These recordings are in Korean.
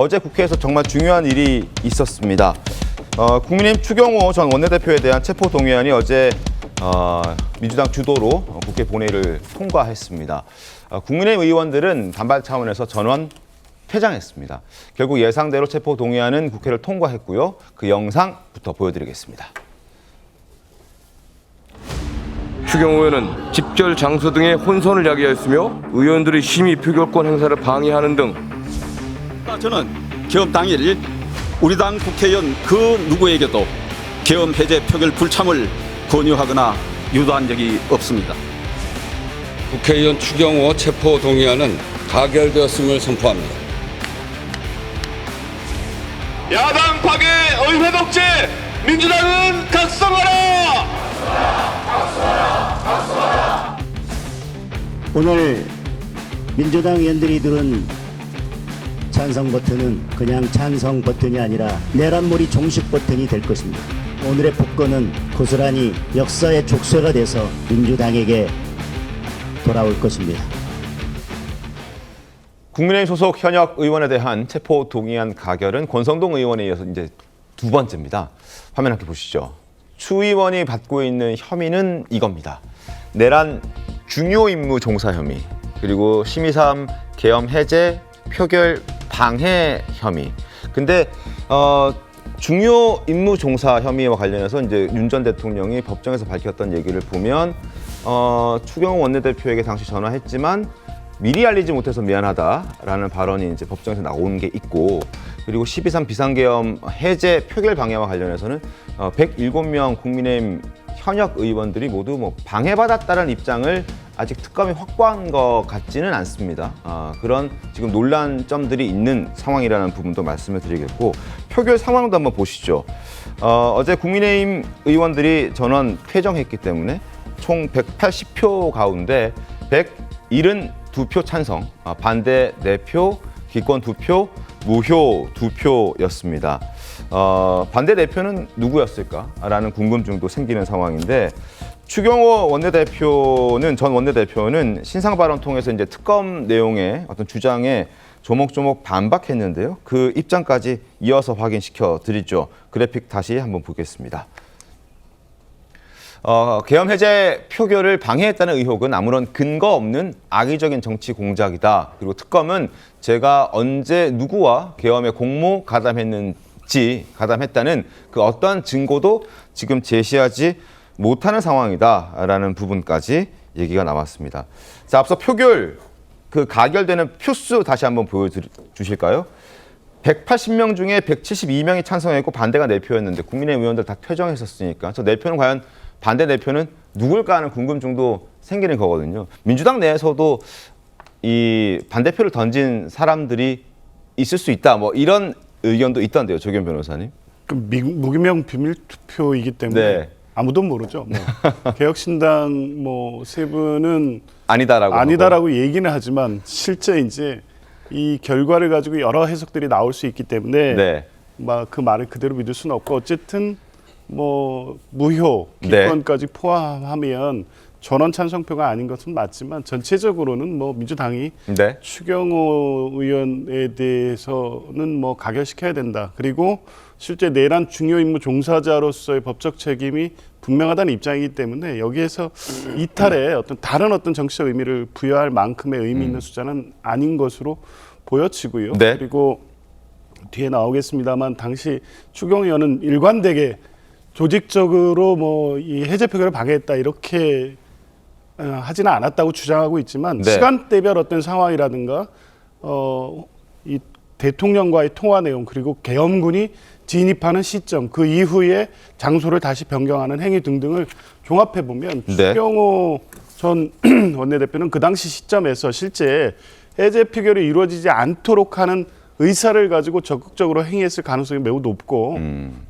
어제 국회에서 정말 중요한 일이 있었습니다. 국민의힘 추경호 전 원내대표에 대한 체포동의안이 어제 민주당 주도로 국회 본회의를 통과했습니다. 국민의힘 의원들은 반발 차원에서 전원 퇴장했습니다. 결국 예상대로 체포동의안은 국회를 통과했고요. 그 영상부터 보여드리겠습니다. 추경호 의원은 집결 장소 등의 혼선을 야기하였으며 의원들의 심의 표결권 행사를 방해하는 등 저는 계엄 당일 우리 당 국회의원 그 누구에게도 계엄 해제 표결 불참을 권유하거나 유도한 적이 없습니다. 국회의원 추경호 체포 동의안은 가결되었음을 선포합니다. 야당 파괴 의회 독재 민주당은 각성하라! 오늘 민주당 의원들이 들은 찬성 버튼은 그냥 찬성 버튼이 아니라 내란몰이 종식 버튼이 될 것입니다. 오늘의 복권은 고스란히 역사의 족쇄가 돼서 민주당에게 돌아올 것입니다. 국민의힘 소속 현역 의원에 대한 체포 동의안 가결은 권성동 의원에 이어서 이제 두 번째입니다. 화면 함께 보시죠. 추 의원이 받고 있는 혐의는 이겁니다. 내란 중요 임무 종사 혐의, 그리고 심의3 계엄 해제 표결 방해 혐의. 근데 중요 임무 종사 혐의와 관련해서 이제 윤 전 대통령이 법정에서 밝혔던 얘기를 보면 추경호 원내대표에게 당시 전화했지만 미리 알리지 못해서 미안하다라는 발언이 이제 법정에서 나온 게 있고, 그리고 12.3 비상계엄 해제 표결 방해와 관련해서는 107명 국민의힘 현역 의원들이 모두 뭐 방해받았다는 입장을 아직 특검이 확보한 것 같지는 않습니다. 그런 지금 논란점들이 있는 상황이라는 부분도 말씀을 드리겠고, 표결 상황도 한번 보시죠. 어제 국민의힘 의원들이 전원 퇴정했기 때문에 총 180표 가운데 172표 찬성, 반대 4표, 기권 2표, 무효 2표였습니다. 반대 4표는 누구였을까라는 궁금증도 생기는 상황인데, 추경호 원내대표는 전 원내대표는 신상 발언 통해서 이제 특검 내용의 어떤 주장에 조목조목 반박했는데요. 그 입장까지 이어서 확인시켜 드리죠. 그래픽 다시 한번 보겠습니다. 계엄 해제 표결을 방해했다는 의혹은 아무런 근거 없는 악의적인 정치 공작이다. 그리고 특검은 제가 언제 누구와 계엄에 공모 가담했다는 그 어떠한 증거도 지금 제시하지 못하는 상황이다라는 부분까지 얘기가 나왔습니다. 자, 앞서 표결 그 가결되는 표수 다시 한번 보여주실까요? 180명 중에 172명이 찬성했고 반대가 4표였는데 국민의힘 의원들 다 퇴정했었으니까 저 4표는 과연 반대 4표는 누굴까 하는 궁금증도 생기는 거거든요. 민주당 내에서도 이 반대표를 던진 사람들이 있을 수 있다, 뭐 이런 의견도 있던데요, 조경 변호사님. 그 무기명 비밀 투표이기 때문에 네. 아무도 모르죠. 개혁신당 세 분은 아니다라고 얘기는 하지만 실제 이제 이 결과를 가지고 여러 해석들이 나올 수 있기 때문에 네. 그 말을 그대로 믿을 수는 없고, 어쨌든 무효 기권까지 포함하면 전원 찬성표가 아닌 것은 맞지만 전체적으로는 민주당이 네. 추경호 의원에 대해서는 가결시켜야 된다. 그리고 실제 내란 중요 임무 종사자로서의 법적 책임이 분명하다는 입장이기 때문에 여기에서 이탈에 다른 정치적 의미를 부여할 만큼의 의미 있는 숫자는 아닌 것으로 보여지고요. 네. 그리고 뒤에 나오겠습니다만 당시 추경호 의원은 일관되게 조직적으로 이 해제 표결을 방해했다 이렇게 하지는 않았다고 주장하고 있지만 네. 시간대별 어떤 상황이라든가 이 대통령과의 통화 내용, 그리고 계엄군이 진입하는 시점, 그 이후에 장소를 다시 변경하는 행위 등등을 종합해 보면 네. 추경호 전 원내대표는 그 당시 시점에서 실제 해제 표결이 이루어지지 않도록 하는 의사를 가지고 적극적으로 행위했을 가능성이 매우 높고,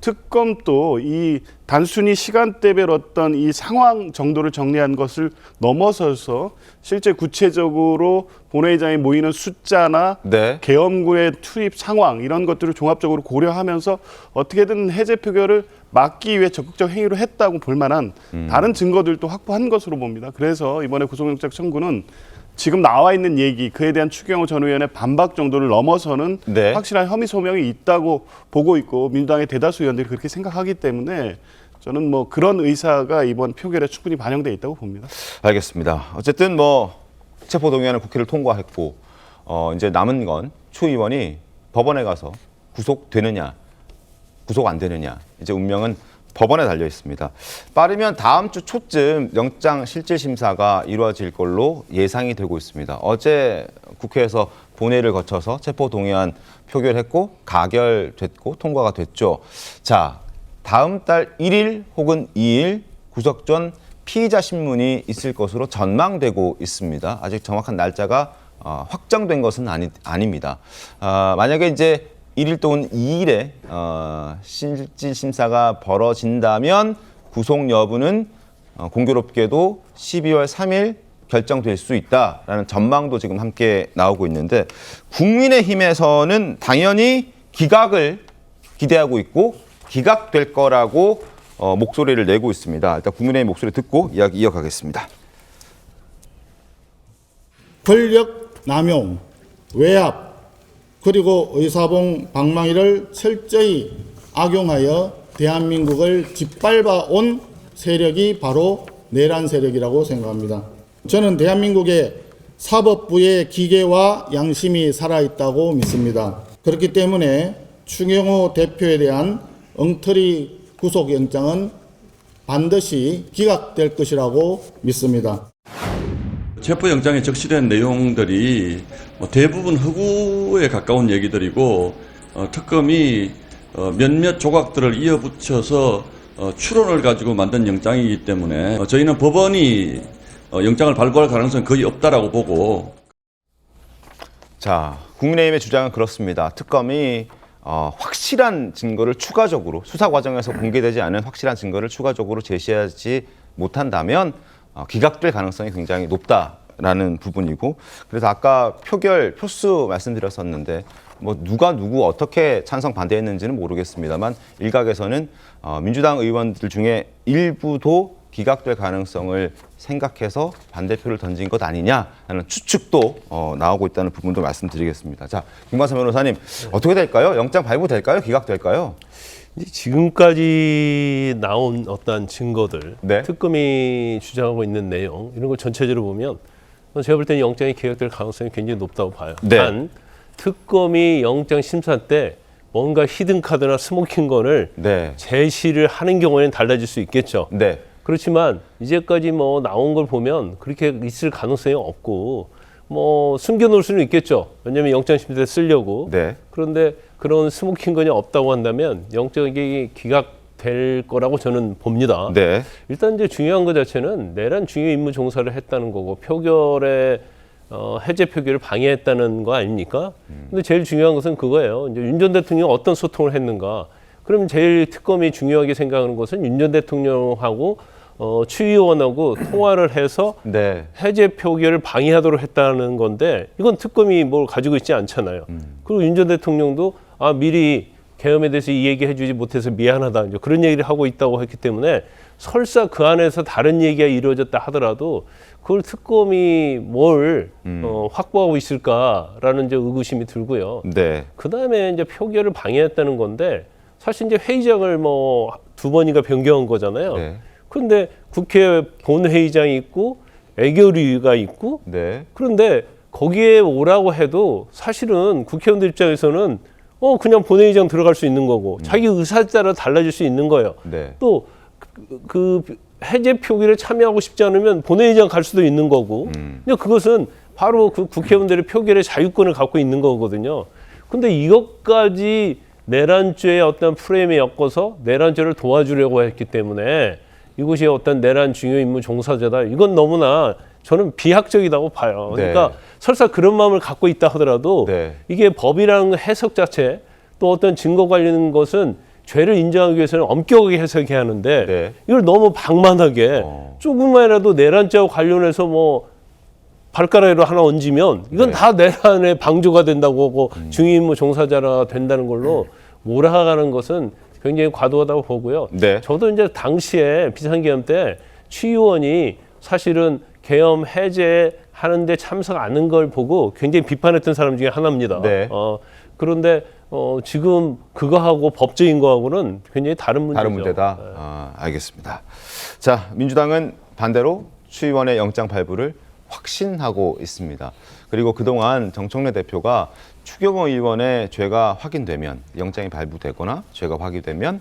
특검도 이 단순히 시간대별 어떤 이 상황 정도를 정리한 것을 넘어서서 실제 구체적으로 본회의장에 모이는 숫자나 네. 계엄군의 투입 상황 이런 것들을 종합적으로 고려하면서 어떻게든 해제 표결을 막기 위해 적극적 행위를 했다고 볼 만한 다른 증거들도 확보한 것으로 봅니다. 그래서 이번에 구속영장 청구는 지금 나와 있는 얘기 그에 대한 추경호 전 의원의 반박 정도를 넘어서는 네. 확실한 혐의 소명이 있다고 보고 있고 민주당의 대다수 의원들이 그렇게 생각하기 때문에 저는 뭐 그런 의사가 이번 표결에 충분히 반영돼 있다고 봅니다. 알겠습니다. 어쨌든 뭐 체포동의안을 국회를 통과했고 이제 남은 건 추 의원이 법원에 가서 구속되느냐, 구속 안 되느냐 이제 운명은 법원에 달려 있습니다. 빠르면 다음 주 초쯤 영장 실질 심사가 이루어질 걸로 예상이 되고 있습니다. 어제 국회에서 본회의를 거쳐서 체포동의안 표결했고 가결됐고 통과가 됐죠. 자, 다음 달 1일 혹은 2일 구속 전 피의자 신문이 있을 것으로 전망되고 있습니다. 아직 정확한 날짜가 확정된 것은 아닙니다. 만약에 이제 1일 또는 2일에 실질 심사가 벌어진다면 구속 여부는 공교롭게도 12월 3일 결정될 수 있다라는 전망도 지금 함께 나오고 있는데 국민의힘에서는 당연히 기각을 기대하고 있고 기각될 거라고 목소리를 내고 있습니다. 일단 국민의힘 목소리 듣고 이야기 이어가겠습니다. 권력 남용, 외압, 그리고 의사봉 방망이를 철저히 악용하여 대한민국을 짓밟아 온 세력이 바로 내란 세력이라고 생각합니다. 저는 대한민국의 사법부의 기계와 양심이 살아있다고 믿습니다. 그렇기 때문에 추경호 대표에 대한 엉터리 구속영장은 반드시 기각될 것이라고 믿습니다. 체포영장에 적시된 내용들이 대부분 허구에 가까운 얘기들이고 특검이 몇몇 조각들을 이어붙여서 추론을 가지고 만든 영장이기 때문에 저희는 법원이 영장을 발부할 가능성이 거의 없다라고 보고. 자, 국민의힘의 주장은 그렇습니다. 특검이 확실한 증거를 추가적으로 수사 과정에서 공개되지 않은 확실한 증거를 추가적으로 제시하지 못한다면 기각될 가능성이 굉장히 높다라는 부분이고 그래서 아까 표결 표수 말씀드렸었는데 뭐 누가 누구 어떻게 찬성 반대했는지는 모르겠습니다만 일각에서는 민주당 의원들 중에 일부도 기각될 가능성을 생각해서 반대표를 던진 것 아니냐라는 추측도 나오고 있다는 부분도 말씀드리겠습니다. 자, 김관삼 변호사님 어떻게 될까요? 영장 발부될까요? 기각될까요? 지금까지 나온 어떤 증거들, 네. 특검이 주장하고 있는 내용 이런 걸 전체적으로 보면 제가 볼 때는 영장이 기각될 가능성이 굉장히 높다고 봐요. 네. 단 특검이 영장 심사 때 뭔가 히든카드나 스모킹건을 네. 제시를 하는 경우에는 달라질 수 있겠죠. 네. 그렇지만 이제까지 뭐 나온 걸 보면 그렇게 있을 가능성이 없고 뭐 숨겨놓을 수는 있겠죠. 왜냐하면 영장 심사 때 쓰려고. 네. 그런데 그런 스모킹건이 없다고 한다면 영장이 기각될 거라고 저는 봅니다. 네. 일단 이제 중요한 것 자체는 내란 중요 임무 종사를 했다는 거고 표결에 해제 표결을 방해했다는 거 아닙니까? 근데 제일 중요한 것은 그거예요. 이제 윤 전 대통령이 어떤 소통을 했는가? 그럼 제일 특검이 중요하게 생각하는 것은 윤 전 대통령하고 추 의원하고 통화를 해서 네. 해제 표결을 방해하도록 했다는 건데 이건 특검이 뭘 가지고 있지 않잖아요. 그리고 윤 전 대통령도 미리 계엄에 대해서 이 얘기 해주지 못해서 미안하다 이제 그런 얘기를 하고 있다고 했기 때문에 설사 그 안에서 다른 얘기가 이루어졌다 하더라도 그걸 특검이 뭘 확보하고 있을까라는 이제 의구심이 들고요. 네. 그 다음에 이제 표결을 방해했다는 건데 사실 이제 회의장을 뭐 2번인가 변경한 거잖아요. 네. 그런데 국회 본회의장이 있고 애결위가 있고 네. 그런데 거기에 오라고 해도 사실은 국회의원들 입장에서는 그냥 본회의장 들어갈 수 있는 거고 자기 의사에 따라 달라질 수 있는 거예요. 네. 또 그 해제 표결에 참여하고 싶지 않으면 본회의장 갈 수도 있는 거고 근데 그것은 바로 그 국회의원들의 표결의 자유권을 갖고 있는 거거든요. 근데 이것까지 내란죄의 어떤 프레임에 엮어서 내란죄를 도와주려고 했기 때문에 이것이 어떤 내란 중요 임무 종사자다. 이건 너무나 저는 비학적이라고 봐요. 네. 그러니까 설사 그런 마음을 갖고 있다 하더라도 네. 이게 법이라는 해석 자체 또 어떤 증거 관련 것은 죄를 인정하기 위해서는 엄격하게 해석해야 하는데 네. 이걸 너무 방만하게 조금만이라도 내란죄와 관련해서 뭐 발가락으로 하나 얹으면 이건 네. 다 내란의 방조가 된다고 하고 중임무 종사자가 된다는 걸로 몰아가는 것은 굉장히 과도하다고 보고요. 네. 저도 이제 당시에 비상계엄 때 추 의원이 사실은 계엄 해제 하는데 참석 안 한 걸 보고 굉장히 비판했던 사람 중에 하나입니다. 네. 그런데 지금 그거하고 법적인 거하고는 굉장히 다른 문제죠. 다른 문제다. 알겠습니다. 자, 민주당은 반대로 추의원의 영장 발부를 확신하고 있습니다. 그리고 그동안 정청래 대표가 추경호 의원의 죄가 확인되면, 영장이 발부되거나 죄가 확인되면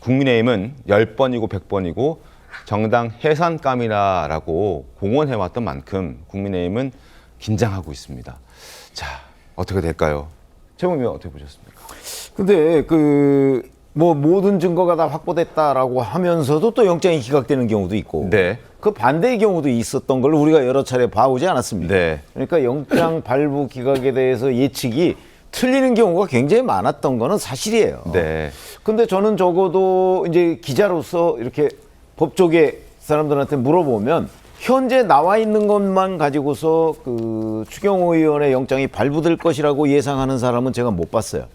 국민의힘은 10번이고 100번이고 정당 해산감이라고 공언해왔던 만큼 국민의힘은 긴장하고 있습니다. 자, 어떻게 될까요? 최범 의원 어떻게 보셨습니까? 근데 뭐 모든 증거가 다 확보됐다라고 하면서도 또 영장이 기각되는 경우도 있고 네. 그 반대의 경우도 있었던 걸 우리가 여러 차례 봐오지 않았습니까? 네. 그러니까 영장 발부 기각에 대해서 예측이 틀리는 경우가 굉장히 많았던 거는 사실이에요. 네. 근데 저는 적어도 이제 기자로서 이렇게 법조계 사람들한테 물어보면 현재 나와 있는 것만 가지고서 추경호 의원의 영장이 발부될 것이라고 예상하는 사람은 제가 못 봤어요.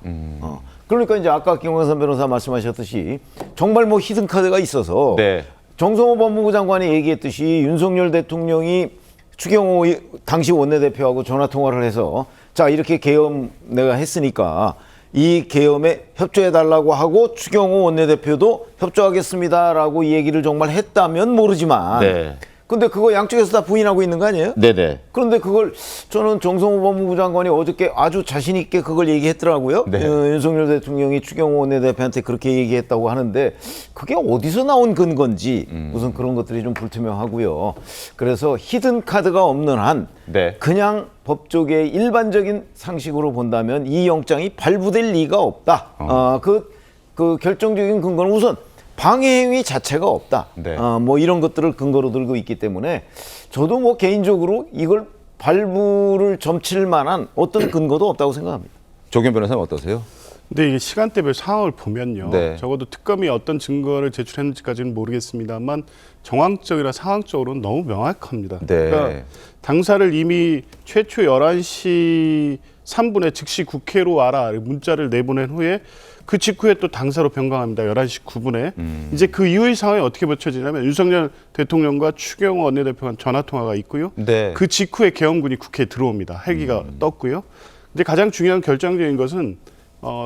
그러니까 이제 아까 김광선 변호사 말씀하셨듯이 정말 뭐 히든 카드가 있어서 네. 정성호 법무부 장관이 얘기했듯이 윤석열 대통령이 추경호 당시 원내대표하고 전화 통화를 해서 자 이렇게 계엄 내가 했으니까 이 계엄에 협조해달라고 하고 추경호 원내대표도 협조하겠습니다라고 얘기를 정말 했다면 모르지만 네. 근데 그거 양쪽에서 다 부인하고 있는 거 아니에요? 네네. 그런데 그걸 저는 정성호 법무부 장관이 어저께 아주 자신 있게 그걸 얘기했더라고요. 네. 윤석열 대통령이 추경호 원내대표한테 그렇게 얘기했다고 하는데 그게 어디서 나온 근거인지 우선 그런 것들이 좀 불투명하고요. 그래서 히든 카드가 없는 한 네. 그냥 법조계의 일반적인 상식으로 본다면 이 영장이 발부될 리가 없다. 그 결정적인 근거는 우선 방해 행위 자체가 없다. 네. 뭐 이런 것들을 근거로 들고 있기 때문에 저도 뭐 개인적으로 이걸 발부를 점칠 만한 어떤 근거도 없다고 생각합니다. 조경 변호사님 어떠세요? 근데 이게 시간대별 상황을 보면요. 네. 적어도 특검이 어떤 증거를 제출했는지까지는 모르겠습니다만 정황적이나 상황적으로는 너무 명확합니다. 네. 그러니까 당사를 이미 최초 11시 3분에 즉시 국회로 와라 문자를 내보낸 후에 그 직후에 또 당사로 변경합니다. 11시 9분에. 이제 그 이후의 상황이 어떻게 펼쳐지냐면 윤석열 대통령과 추경호 원내대표 간 전화통화가 있고요. 네. 그 직후에 계엄군이 국회에 들어옵니다. 헬기가 떴고요. 근데 가장 중요한 결정적인 것은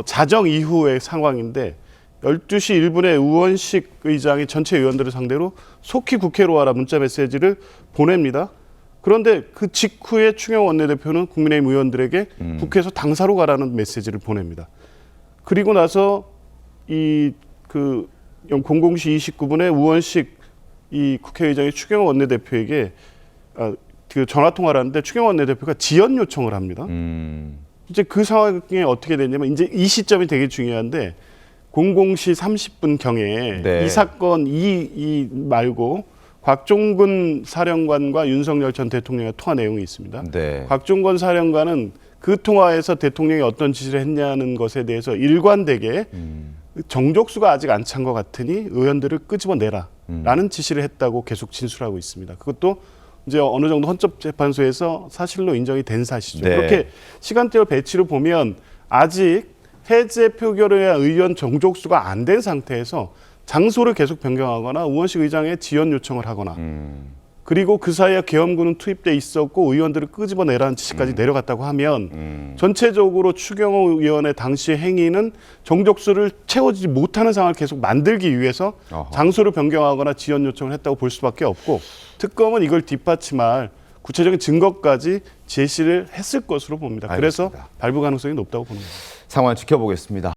자정 이후의 상황인데 12시 1분에 우원식 의장이 전체 의원들을 상대로 속히 국회로 와라 문자 메시지를 보냅니다. 그런데 그 직후에 추경호 원내대표는 국민의힘 의원들에게 국회에서 당사로 가라는 메시지를 보냅니다. 그리고 나서 00시 29분에 우원식 이 국회의장이 추경호 원내대표에게 그 전화 통화를 하는데 추경호 원내대표가 지연 요청을 합니다. 이제 그 상황에 어떻게 됐냐면 이제 이 시점이 되게 중요한데 00시 30분 경에 네. 이 사건 이 말고 곽종근 사령관과 윤석열 전 대통령의 통화 내용이 있습니다. 네. 곽종근 사령관은 그 통화에서 대통령이 어떤 지시를 했냐는 것에 대해서 일관되게 정족수가 아직 안 찬 것 같으니 의원들을 끄집어내라 라는 지시를 했다고 계속 진술하고 있습니다. 그것도 이제 어느 정도 헌법재판소에서 사실로 인정이 된 사실이죠. 네. 그렇게 시간대별 배치를 보면 아직 해제 표결에 대한 의원 정족수가 안 된 상태에서 장소를 계속 변경하거나 우원식 의장의 지연 요청을 하거나 그리고 그 사이에 계엄군은 투입돼 있었고 의원들을 끄집어내라는 지시까지 내려갔다고 하면 전체적으로 추경호 의원의 당시의 행위는 정족수를 채워지지 못하는 상황을 계속 만들기 위해서 장소를 변경하거나 지연 요청을 했다고 볼 수밖에 없고 특검은 이걸 뒷받침할 구체적인 증거까지 제시를 했을 것으로 봅니다. 알겠습니다. 그래서 발부 가능성이 높다고 봅니다. 상황 지켜보겠습니다.